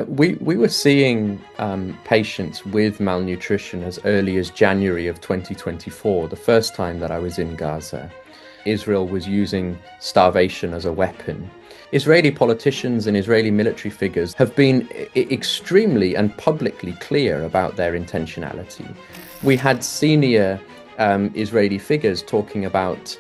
We were seeing patients with malnutrition as early as January of 2024, the first time that I was in Gaza. Israel was using starvation as a weapon. Israeli politicians and Israeli military figures have been extremely and publicly clear about their intentionality. We had senior Israeli figures talking about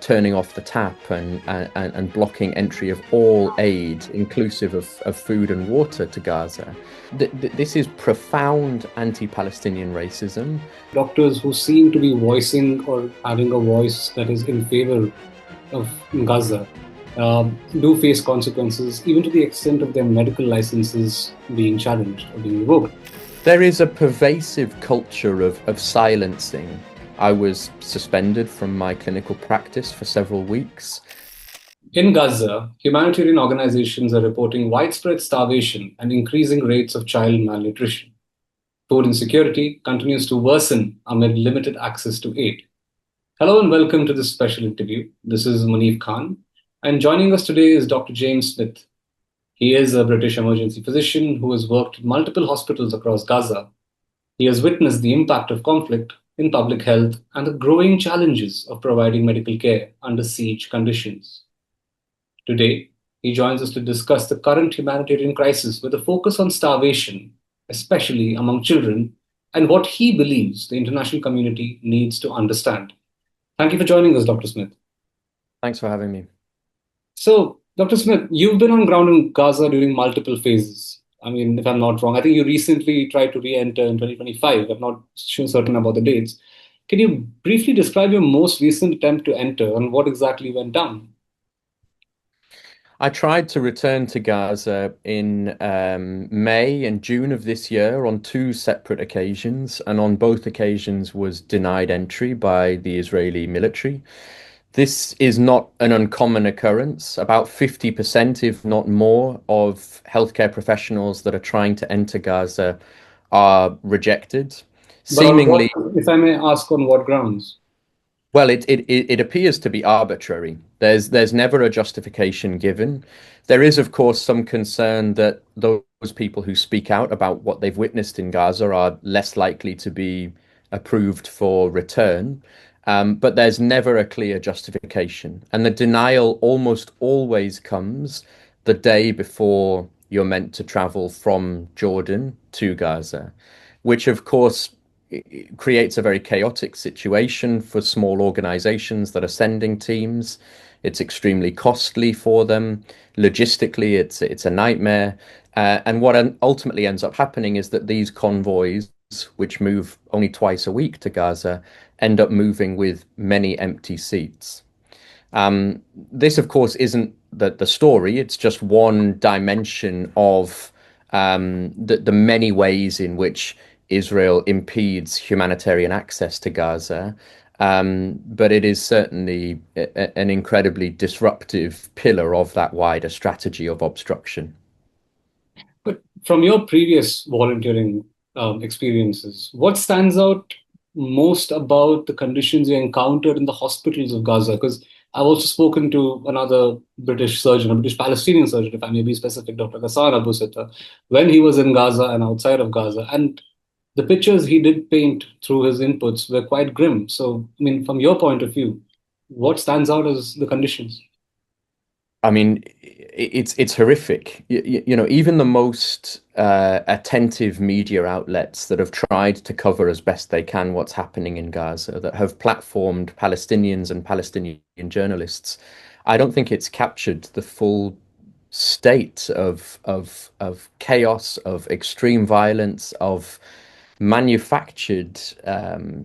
turning off the tap and blocking entry of all aid, inclusive of food and water, to Gaza. This is profound anti-Palestinian racism. Doctors who seem to be voicing or having a voice that is in favor of Gaza do face consequences, even to the extent of their medical licenses being challenged or being revoked. There is a pervasive culture of silencing. I was suspended from my clinical practice for several weeks. In Gaza, humanitarian organizations are reporting widespread starvation and increasing rates of child malnutrition. Food insecurity continues to worsen amid limited access to aid. Hello and welcome to this special interview. This is Muneef Khan, and joining us today is Dr. James Smith. He is a British emergency physician who has worked in multiple hospitals across Gaza. He has witnessed the impact of conflict in public health and the growing challenges of providing medical care under siege conditions. Today, he joins us to discuss the current humanitarian crisis with a focus on starvation, especially among children, and what he believes the international community needs to understand. Thank you for joining us, Dr. Smith. Thanks for having me. So, Dr. Smith, you've been on ground in Gaza during multiple phases. I mean, if I'm not wrong, I think you recently tried to re-enter in 2025. I'm not certain about the dates. Can you briefly describe your most recent attempt to enter and what exactly went down? I tried to return to Gaza in May and June of this year on two separate occasions, and on both occasions was denied entry by the Israeli military. This is not an uncommon occurrence. About 50%, if not more, of healthcare professionals that are trying to enter Gaza are rejected. But on what, Seemingly, if I may ask, on what grounds? well, it appears to be arbitrary. There's never a justification given. There is, of course, some concern that those people who speak out about what they've witnessed in Gaza are less likely to be approved for return. But there's never a clear justification. And the denial almost always comes the day before you're meant to travel from Jordan to Gaza, which, of course, creates a very chaotic situation for small organizations that are sending teams. It's extremely costly for them. Logistically, it's a nightmare. And what ultimately ends up happening is that these convoys, which move only twice a week to Gaza, end up moving with many empty seats. This, of course, isn't the story. It's just one dimension of the many ways in which Israel impedes humanitarian access to Gaza. But it is certainly an incredibly disruptive pillar of that wider strategy of obstruction. But from your previous volunteering experiences, what stands out most about the conditions you encountered in the hospitals of Gaza? Because I've also spoken to another British surgeon, a British Palestinian surgeon, if I may be specific, Dr. Ghassan Abu Sitta, when he was in Gaza and outside of Gaza. And the pictures he did paint through his inputs were quite grim. So, I mean, from your point of view, what stands out as the conditions? I mean, it's horrific. Even the most attentive media outlets that have tried to cover as best they can what's happening in Gaza, that have platformed Palestinians and Palestinian journalists, I don't think it's captured the full state of chaos, of extreme violence, of manufactured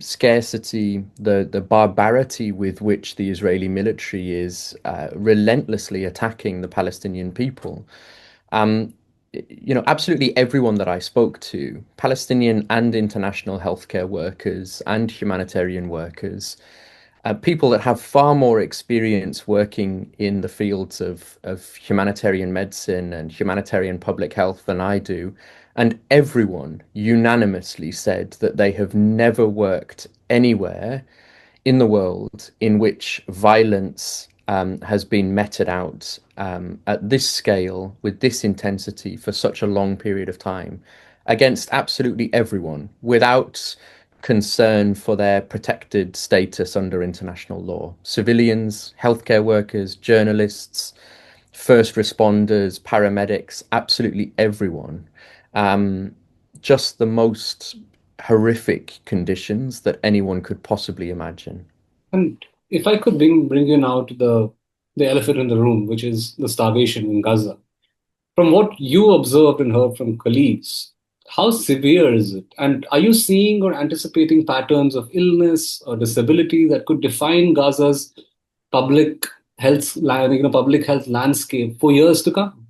scarcity, the barbarity with which the Israeli military is relentlessly attacking the Palestinian people. Um, Absolutely everyone that I spoke to, Palestinian and international healthcare workers and humanitarian workers, people that have far more experience working in the fields of humanitarian medicine and humanitarian public health than I do. And everyone unanimously said that they have never worked anywhere in the world in which violence has been meted out at this scale with this intensity for such a long period of time against absolutely everyone without concern for their protected status under international law. Civilians, healthcare workers, journalists, first responders, paramedics, absolutely everyone. Um, just the most horrific conditions that anyone could possibly imagine. And if I could bring you now to the elephant in the room, which is the starvation in Gaza. From what you observed and heard from colleagues, how severe is it? And are you seeing or anticipating patterns of illness or disability that could define Gaza's public public health landscape for years to come?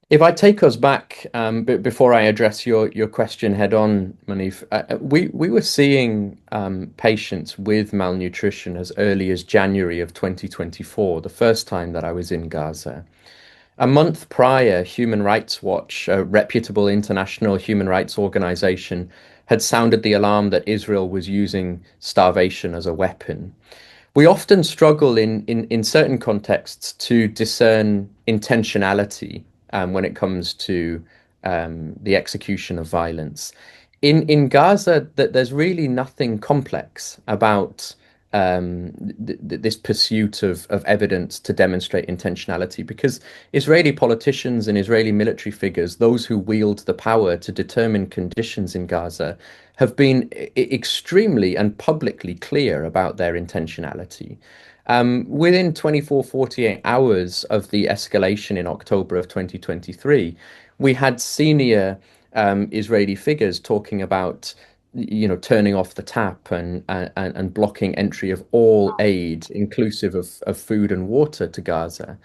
If I take us back, before I address your question head on, Muneef, we were seeing patients with malnutrition as early as January of 2024, the first time that I was in Gaza. A month prior, Human Rights Watch, a reputable international human rights organization, had sounded the alarm that Israel was using starvation as a weapon. We often struggle in certain contexts to discern intentionality when it comes to the execution of violence. In Gaza, that there's really nothing complex about this pursuit of evidence to demonstrate intentionality because Israeli politicians and Israeli military figures, those who wield the power to determine conditions in Gaza, have been extremely and publicly clear about their intentionality. Within 24, 48 hours of the escalation in October of 2023, we had senior Israeli figures talking about, turning off the tap and blocking entry of all aid, inclusive of food and water, to Gaza.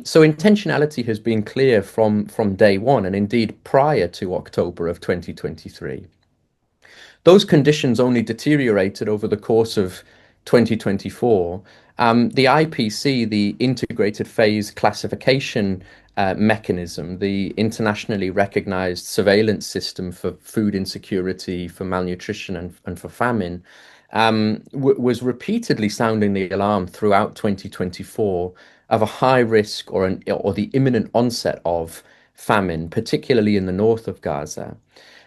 So intentionality has been clear from day one, and indeed prior to October of 2023. Those conditions only deteriorated over the course of 2024. The IPC, the Integrated Phase Classification Mechanism, the internationally recognized surveillance system for food insecurity, for malnutrition, and for famine, was repeatedly sounding the alarm throughout 2024 of a high risk or the imminent onset of famine, particularly in the north of Gaza.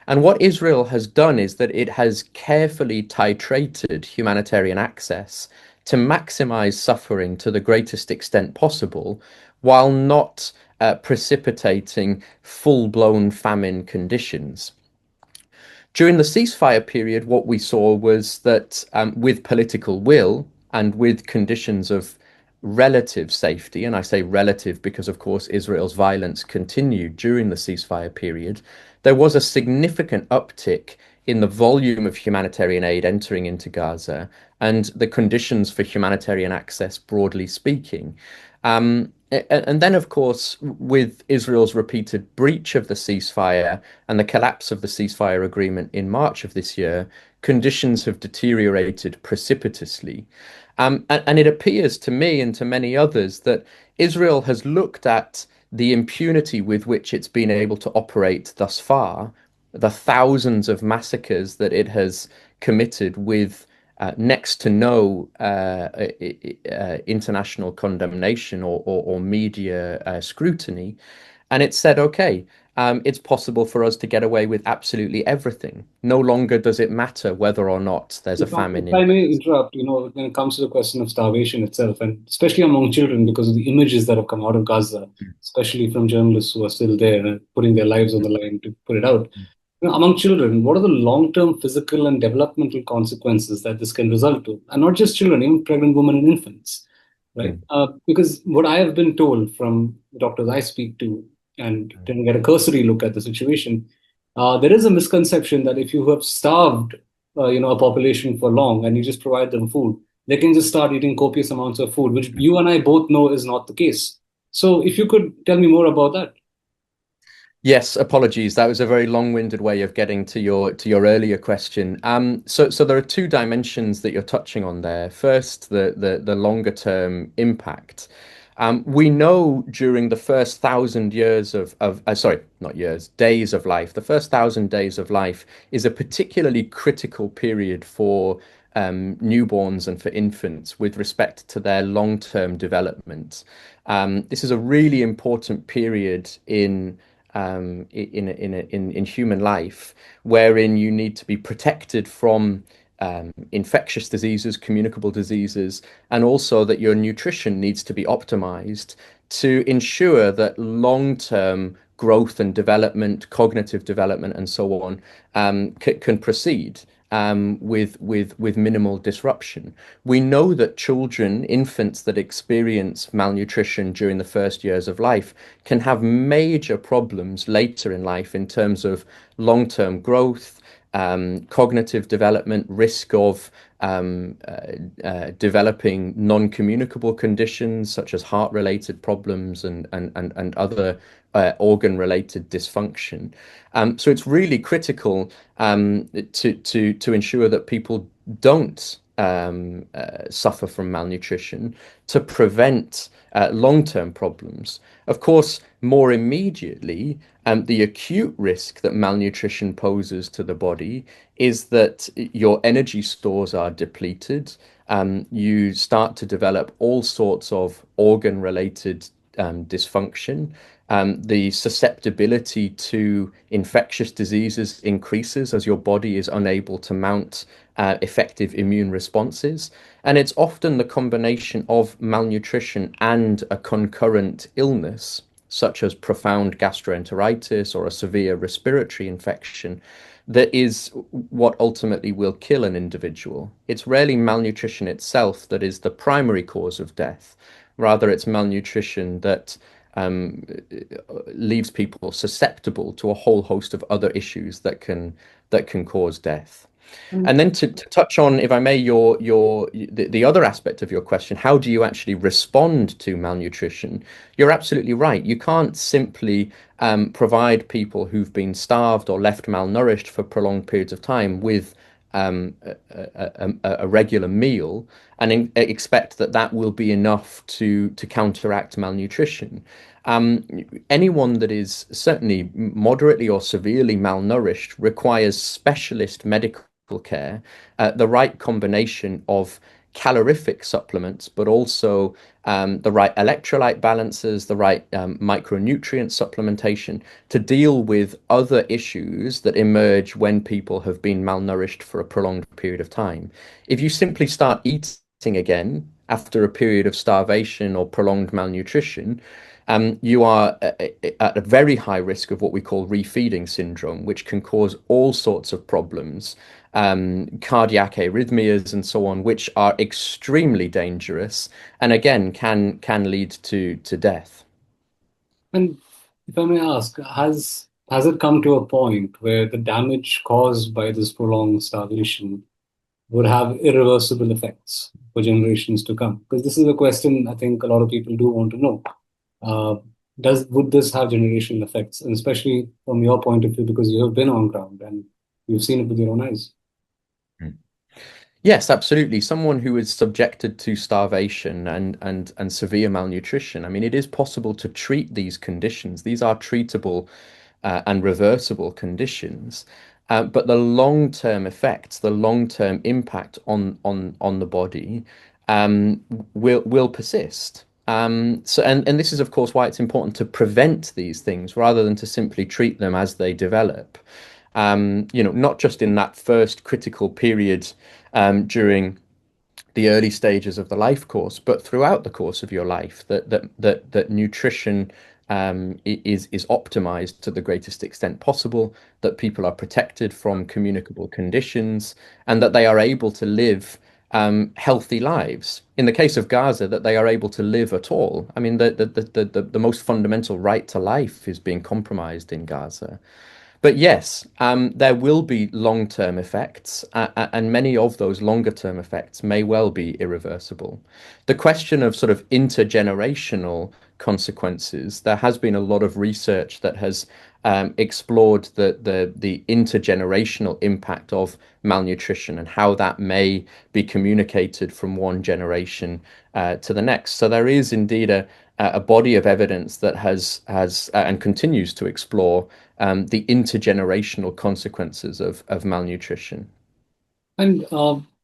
And what Israel has done is that it has carefully titrated humanitarian access to maximize suffering to the greatest extent possible, while not precipitating full-blown famine conditions. During the ceasefire period, what we saw was that with political will and with conditions of relative safety, and I say relative because, of course, Israel's violence continued during the ceasefire period, there was a significant uptick in the volume of humanitarian aid entering into Gaza and the conditions for humanitarian access, broadly speaking. And then, of course, with Israel's repeated breach of the ceasefire and the collapse of the ceasefire agreement in March of this year, conditions have deteriorated precipitously. And it appears to me and to many others that Israel has looked at the impunity with which it's been able to operate thus far, the thousands of massacres that it has committed with next to no international condemnation or media scrutiny. And it said, okay, it's possible for us to get away with absolutely everything. No longer does it matter whether or not there's a If famine I in. may interrupt, when it comes to the question of starvation itself, and especially among children, because of the images that have come out of Gaza, especially from journalists who are still there and putting their lives on the line to put it out. Among children, what are the long-term physical and developmental consequences that this can result to? And not just children, even pregnant women and infants, right? Mm, Because what I have been told from the doctors I speak to and mm, can get a cursory look at the situation, there is a misconception that if you have starved, a population for long and you just provide them food, they can just start eating copious amounts of food, which mm. you and I both know is not the case. So if you could tell me more about that. Yes, apologies. That was a very long-winded way of getting to your earlier question. So there are two dimensions that you're touching on there. First, the longer term impact. We know during the first 1,000 years sorry, not years, days of life, the first 1,000 days of life is a particularly critical period for newborns and for infants with respect to their long-term development. This is a really important period in human life, wherein you need to be protected from infectious diseases, communicable diseases, and also that your nutrition needs to be optimized to ensure that long-term growth and development, cognitive development, and so on, can proceed with minimal disruption. We know that children, infants that experience malnutrition during the first years of life can have major problems later in life in terms of long-term growth, cognitive development, risk of developing non-communicable conditions such as heart-related problems and other organ-related dysfunction. So it's really critical to ensure that people don't suffer from malnutrition to prevent long-term problems. Of course, more immediately, the acute risk that malnutrition poses to the body is that your energy stores are depleted. You start to develop all sorts of organ-related dysfunction. The susceptibility to infectious diseases increases as your body is unable to mount effective immune responses. And it's often the combination of malnutrition and a concurrent illness, such as profound gastroenteritis or a severe respiratory infection, that is what ultimately will kill an individual. It's rarely malnutrition itself that is the primary cause of death. Rather, it's malnutrition that um, leaves people susceptible to a whole host of other issues that can cause death. And, And then to touch on, if I may, the other aspect of your question, how do you actually respond to malnutrition? You're absolutely right. You can't simply provide people who've been starved or left malnourished for prolonged periods of time with a regular meal and expect that that will be enough to counteract malnutrition. Um, Anyone that is certainly moderately or severely malnourished requires specialist medical care, the right combination of calorific supplements, but also the right electrolyte balances, the right micronutrient supplementation to deal with other issues that emerge when people have been malnourished for a prolonged period of time. If you simply start eating again after a period of starvation or prolonged malnutrition, you are at a very high risk of what we call refeeding syndrome, which can cause all sorts of problems, cardiac arrhythmias and so on, which are extremely dangerous and again can lead to death. and if I may ask, has it come to a point where the damage caused by this prolonged starvation would have irreversible effects for generations to come? Because this is a question I think a lot of people do want to know. Uh, would this have generational effects, and especially from your point of view, because you have been on ground and you've seen it with your own eyes? Yes, absolutely. Someone who is subjected to starvation and severe malnutrition. I mean, it is possible to treat these conditions. These are treatable and reversible conditions. But the long-term effects, the long-term impact on the body um, will persist. And this is, of course, why it's important to prevent these things rather than to simply treat them as they develop. Not just in that first critical period during the early stages of the life course, but throughout the course of your life, that nutrition is optimized to the greatest extent possible, that people are protected from communicable conditions, and that they are able to live healthy lives. In the case of Gaza, that they are able to live at all. I mean, the most fundamental right to life is being compromised in Gaza. But yes, there will be long-term effects, and many of those longer-term effects may well be irreversible. The question of sort of intergenerational consequences, there has been a lot of research that has explored the intergenerational impact of malnutrition and how that may be communicated from one generation to the next. So there is indeed a body of evidence that has and continues to explore the intergenerational consequences of malnutrition. And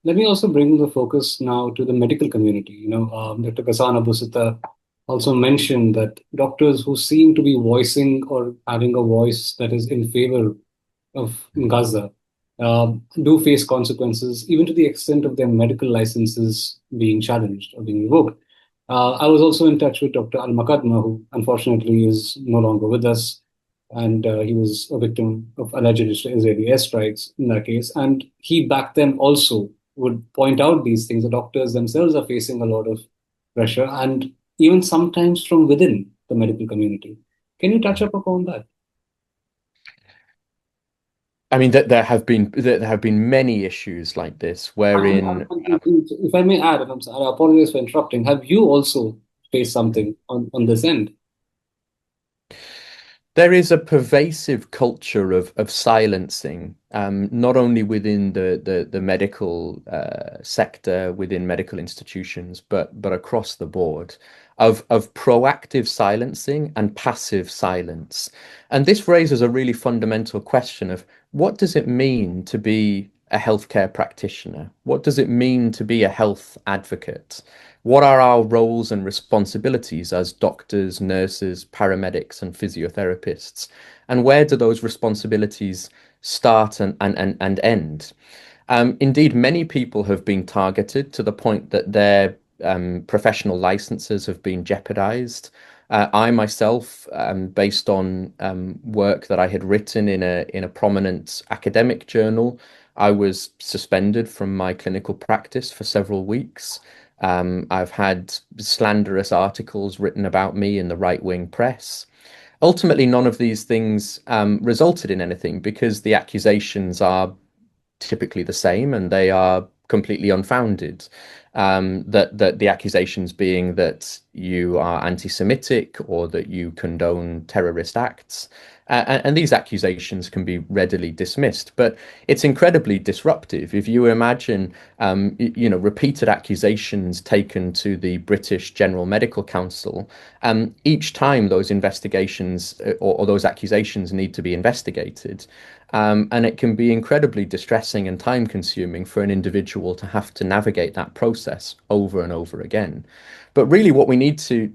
Let me also bring the focus now to the medical community. Dr. Ghassan Abu Sitta also mentioned that doctors who seem to be voicing or having a voice that is in favor of Gaza do face consequences, even to the extent of their medical licenses being challenged or being revoked. I was also in touch with Dr. Al Makadma, who unfortunately is no longer with us, and he was a victim of alleged Israeli airstrikes in that case. And he back then also would point out these things. The doctors themselves are facing a lot of pressure, and even sometimes from within the medical community. Can you touch up upon that? I mean, that there have been many issues like this wherein If I may add, and I'm sorry, I apologize for interrupting, have you also faced something on this end? there is a pervasive culture of silencing, not only within the medical sector, within medical institutions, but across the board, of proactive silencing and passive silence. And this raises a really fundamental question of what does it mean to be a healthcare practitioner? What does it mean to be a health advocate? What are our roles and responsibilities as doctors, nurses, paramedics, and physiotherapists? And where do those responsibilities start and end? Indeed, many people have been targeted to the point that their professional licenses have been jeopardized. I myself, based on work that I had written in a prominent academic journal, I was suspended from my clinical practice for several weeks. I've had slanderous articles written about me in the right-wing press. Ultimately, none of these things resulted in anything because the accusations are typically the same and they are completely unfounded. That the accusations being that you are anti-Semitic or that you condone terrorist acts. And these accusations can be readily dismissed, but it's incredibly disruptive. If you imagine, repeated accusations taken to the British General Medical Council, each time those investigations or those accusations need to be investigated, and it can be incredibly distressing and time consuming for an individual to have to navigate that process over and over again. But really what we need to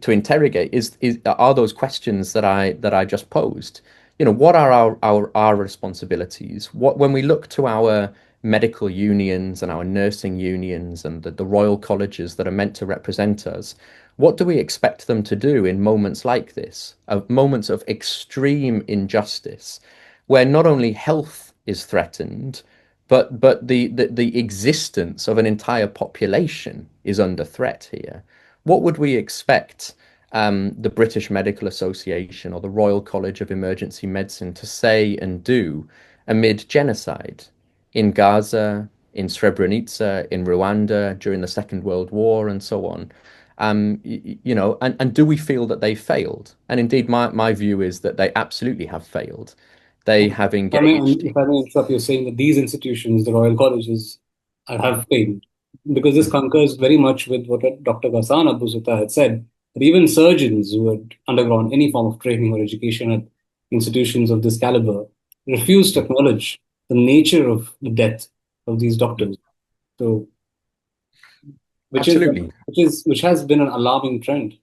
interrogate is are those questions that I just posed. What are our responsibilities? What when we look to our medical unions and our nursing unions and the royal colleges that are meant to represent us, what do we expect them to do in moments like this, of moments of extreme injustice? Where not only health is threatened, but the existence of an entire population is under threat here. What would we expect the British Medical Association or the Royal College of Emergency Medicine to say and do amid genocide in Gaza, in Srebrenica, in Rwanda during the Second World War, and so on? And do we feel that they failed? And indeed, my view is that they absolutely have failed. They have engaged. If I may interrupt, you're saying that these institutions, the Royal Colleges, have failed. Because this concurs very much with what Dr. Ghassan Abu Zitta had said, that even surgeons who had undergone any form of training or education at institutions of this caliber refused to acknowledge the nature of the death of these doctors. So, Absolutely. which has been an alarming trend.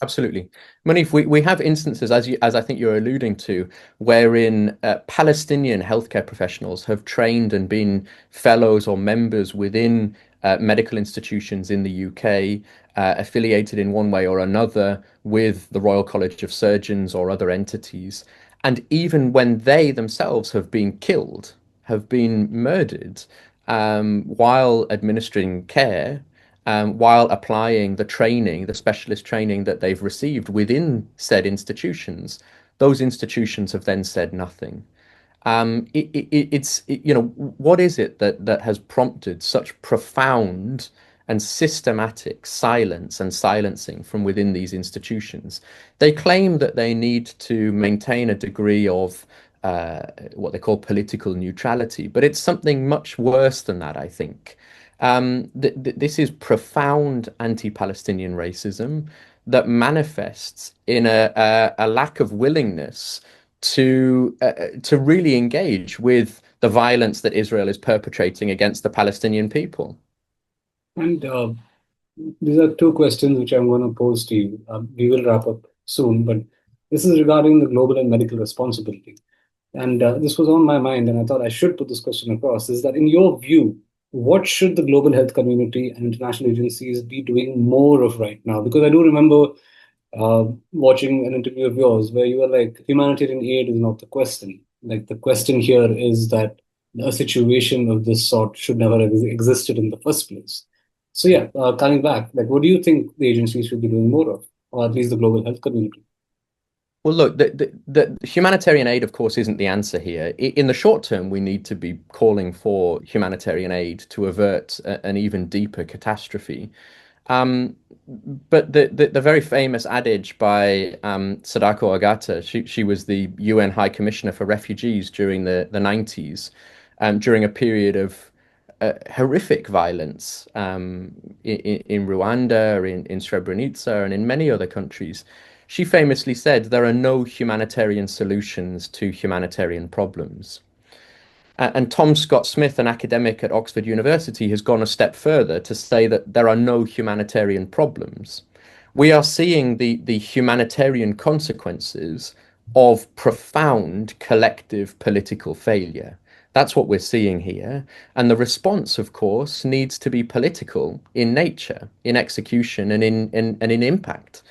Absolutely. Munif, we have instances, as I think you're alluding to, wherein Palestinian healthcare professionals have trained and been fellows or members within medical institutions in the UK, affiliated in one way or another with the Royal College of Surgeons or other entities. And even when they themselves have been killed, have been murdered, while administering care, while applying the training, the specialist training that they've received within said institutions, those institutions have then said nothing. What is it that has prompted such profound and systematic silence and silencing from within these institutions? They claim that they need to maintain a degree of what they call political neutrality, but it's something much worse than that, I think. This is profound anti-Palestinian racism that manifests in a lack of willingness to really engage with the violence that Israel is perpetrating against the Palestinian people. And these are two questions which I'm going to pose to you. We will wrap up soon, but this is regarding the global and medical responsibility. And this was on my mind, and I thought I should put this question across, is that in your view, what should the global health community and international agencies be doing more of right now? Because I do remember watching an interview of yours where you were like, humanitarian aid is not the question. Like, the question here is that a situation of this sort should never have existed in the first place. So, yeah, coming back, like, what do you think the agencies should be doing more of, or at least the global health community? Well, look, the humanitarian aid, of course, isn't the answer here. In the short term, we need to be calling for humanitarian aid to avert an even deeper catastrophe. Um, but the very famous adage by Sadako Ogata, she was the UN High Commissioner for Refugees during the 90s, during a period of horrific violence in Rwanda, in Srebrenica, and in many other countries. She famously said, "There are no humanitarian solutions to humanitarian problems." And Tom Scott Smith, an academic at Oxford University, has gone a step further to say that there are no humanitarian problems. We are seeing the humanitarian consequences of profound collective political failure. That's what we're seeing here. And the response, of course, needs to be political in nature, in execution, and in impact.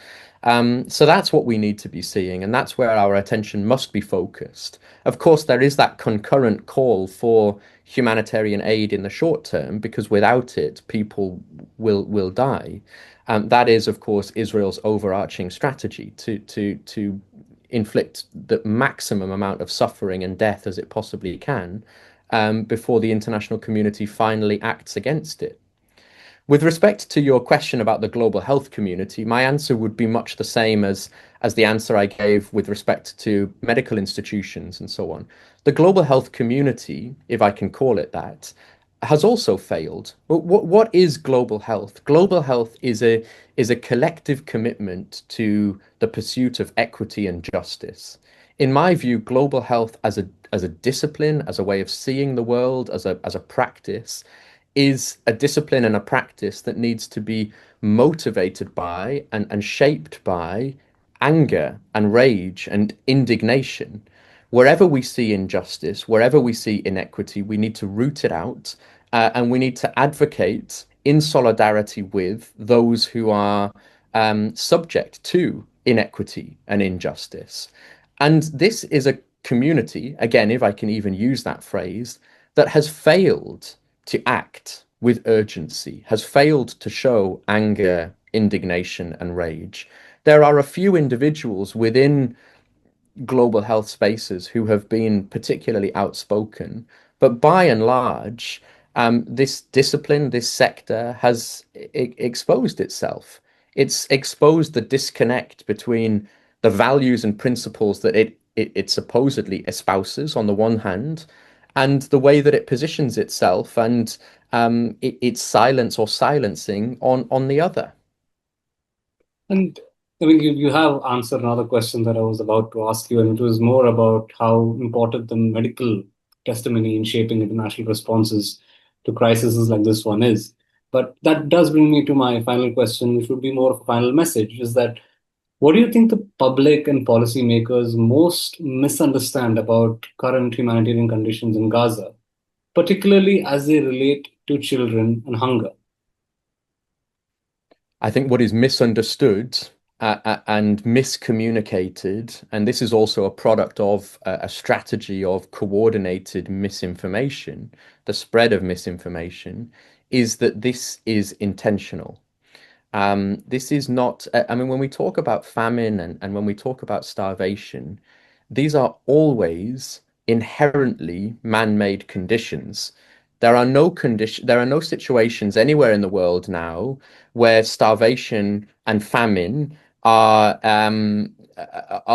So that's what we need to be seeing, and that's where our attention must be focused. Of course, there is that concurrent call for humanitarian aid in the short term, because without it, people will die. That is, of course, Israel's overarching strategy to inflict the maximum amount of suffering and death as it possibly can, before the international community finally acts against it. With respect to your question about the global health community, my answer would be much the same as the answer I gave with respect to medical institutions and so on. The global health community, if I can call it that, has also failed. What is global health? Global health is a collective commitment to the pursuit of equity and justice. In my view, global health as a discipline, as a way of seeing the world, as a practice, is a discipline and a practice that needs to be motivated by and shaped by anger and rage and indignation. Wherever we see injustice, wherever we see inequity, we need to root it out, and we need to advocate in solidarity with those who are subject to inequity and injustice. And this is a community, again, if I can even use that phrase, that has failed to act with urgency, has failed to show anger, indignation, and rage. There are a few individuals within global health spaces who have been particularly outspoken, but by and large, this discipline, this sector has exposed itself. It's exposed the disconnect between the values and principles that it supposedly espouses on the one hand, and the way that it positions itself and its silence or silencing on the other. And I mean, you have answered another question that I was about to ask you, and it was more about how important the medical testimony in shaping international responses to crises like this one is. But that does bring me to my final question, which would be more of a final message, is that what do you think the public and policymakers most misunderstand about current humanitarian conditions in Gaza, particularly as they relate to children and hunger? I think what is misunderstood and miscommunicated, and this is also a product of a strategy of coordinated misinformation, the spread of misinformation, is that this is intentional. This is not, I mean, when we talk about famine and when we talk about starvation, these are always inherently man-made conditions. There are no situations anywhere in the world now where starvation and famine are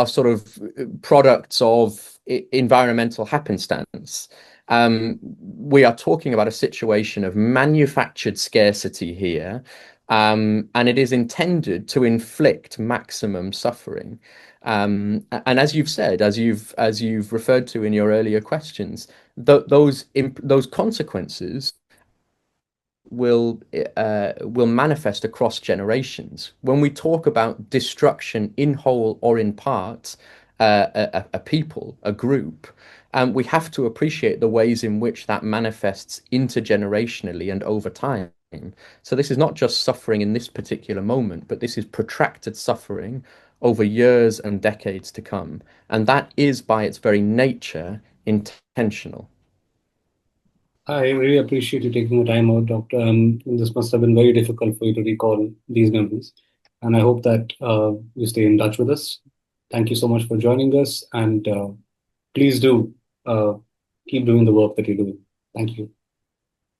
sort of products of environmental happenstance. We are talking about a situation of manufactured scarcity here, and it is intended to inflict maximum suffering. And as you've said, as you've referred to in your earlier questions, those consequences will manifest across generations. When we talk about destruction in whole or in part, a people, a group, we have to appreciate the ways in which that manifests intergenerationally and over time. So this is not just suffering in this particular moment, but this is protracted suffering over years and decades to come. And that is by its very nature intentional. I really appreciate you taking the time out, Doctor. This must have been very difficult for you to recall these memories. And I hope that you stay in touch with us. Thank you so much for joining us. And please do uh, keep doing the work that you're doing. Thank you.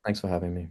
Thanks for having me.